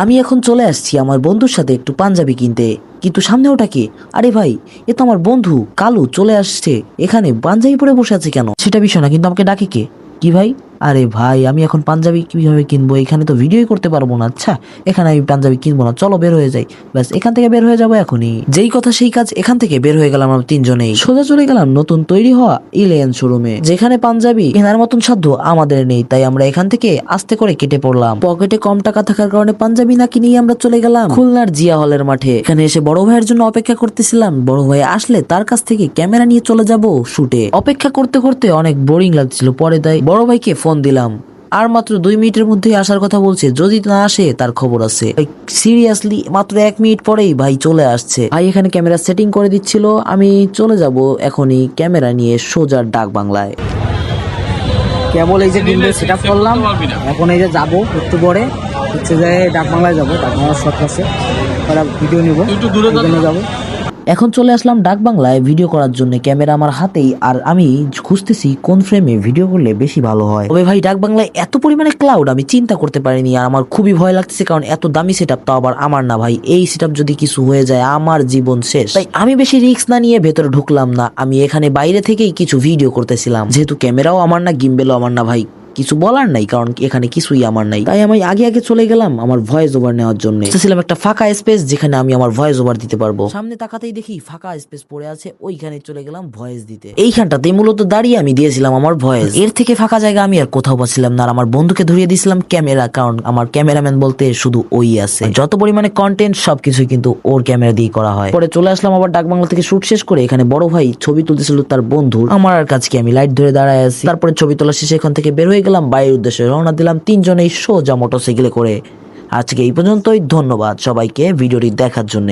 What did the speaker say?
আমি এখন চলে আসছি আমার বন্ধুর সাথে একটু পাঞ্জাবি কিনতে, কিন্তু সামনে ওটা কে? আরে ভাই, এ তো আমার বন্ধু কালু চলে আসছে। এখানে পাঞ্জাবি পরে বসে আছে কেন সেটা বিষয় না, কিন্তু আমাকে ডাকে কে? কি ভাই? আরে ভাই, আমি এখন পাঞ্জাবি কিভাবে কিনবো? এখানে তো ভিডিওই করতে পারবো না। আচ্ছা, এখানে আমি পাঞ্জাবি কিনবো না, চলো বের হয়ে যাই। ব্যাস, এখান থেকে বের হয়ে যাবো এখনই। যেই কথা সেই কাজ, এখান থেকে বের হয়ে গেলাম আমরা তিনজনেই, সোজা চলে গেলাম নতুন তৈরি হওয়া ইলিয়ান শোরুমে, যেখানে পাঞ্জাবি কেনার মতন সাধ্য আমাদের নেই। তাই আমরা এখান থেকে আস্তে করে কেটে পড়লাম। পকেটে কম টাকা থাকার কারণে পাঞ্জাবি না কিনেই আমরা চলে গেলাম খুলনার জিয়া হলের মাঠে। এখানে এসে বড় ভাইয়ের জন্য অপেক্ষা করতেছিলাম। বড় ভাই আসলে তার কাছ থেকে ক্যামেরা নিয়ে চলে যাব শুটে। অপেক্ষা করতে করতে অনেক বোরিং লাগছিল, পরে তাই বড় ভাইকে ফোন দিলাম। আর মাত্র 2 মিনিটের মধ্যেই আসার কথা বলছে, যদি না আসে তার খবর আছে। সিরিয়াসলি মাত্র 1 মিনিট পরেই ভাই চলে আসছে। ভাই এখানে ক্যামেরা সেটিং করে দিচ্ছিল। আমি চলে যাব এখনই ক্যামেরা নিয়ে সোজা ডাক বাংলায়। কেবল এই যে গিম্বল সেট আপ করলাম, এখন এই যে যাবো একটু পরে হচ্ছে যে ডাক বাংলায় যাবো। ডাক বাংলার শর্ট আছে, তারা ভিডিও নিব, যাবো। এখন চলে আসলাম ডাক বাংলায় ভিডিও করার জন্য। ক্যামেরা আমার হাতেই, আর আমি খুঁজতেছি কোন ফ্রেমে ভিডিও করলে বেশি ভালো হয়। তবে ভাই ডাক বাংলায় এত পরিমাণে ক্লাউড আমি চিন্তা করতে পারিনি, আর আমার খুবই ভয় লাগতেছে, কারণ এত দামি সেট আপ, তাও আবার আমার না ভাই। এই সেট আপ যদি কিছু হয়ে যায় আমার জীবন শেষ। তাই আমি বেশি রিস্ক না নিয়ে ভেতরে ঢুকলাম না। আমি এখানে বাইরে থেকেই কিছু ভিডিও করতেছিলাম, যেহেতু ক্যামেরাও আমার না, গিম্বেলও আমার না ভাই, কিছু বলার নাই, কারণ এখানে কিছুই আমার নাই। তাই আমি আগে আগে চলে গেলাম আমার ভয়েস ওভার নেওয়ার জন্য। ছিলাম একটা ফাঁকা স্পেস যেখানে আমি আমার ভয়েস ওভার দিতে পারবো। সামনে তাকাতেই দেখি ফাঁকা স্পেস পড়ে আছে, ওইখানে চলে গেলাম ভয়েস দিতে। এইখানটাতে মূলত দাঁড়িয়ে আমি দিয়েছিলাম আমার ভয়েস। এর থেকে ফাঁকা জায়গা আমি আর কোথাও পাচ্ছিলাম না। আর আমার বন্ধুকে ধরিয়ে দিয়েছিলাম ক্যামেরা, কারণ আমার ক্যামেরাম্যান বলতে শুধু ওই আছে। যত পরিমাণে কন্টেন্ট সবকিছু কিন্তু ওর ক্যামেরা দিয়ে করা হয়। পরে চলে আসলাম আবার ডাক বাংলা থেকে শুট শেষ করে। এখানে বড় ভাই ছবি তুলতেছিল তার বন্ধু, আমার আর কাছে আমি লাইট ধরে দাঁড়ায় আছি। তারপরে ছবি তোলা শেষে এখান থেকে বের হয়ে গেলাম, বাইরের উদ্দেশ্যে রওনা দিলাম তিনজনেই সোজা মোটরসাইকেলে করে। আজকে এই পর্যন্তই, ধন্যবাদ সবাইকে ভিডিওটি দেখার জন্য।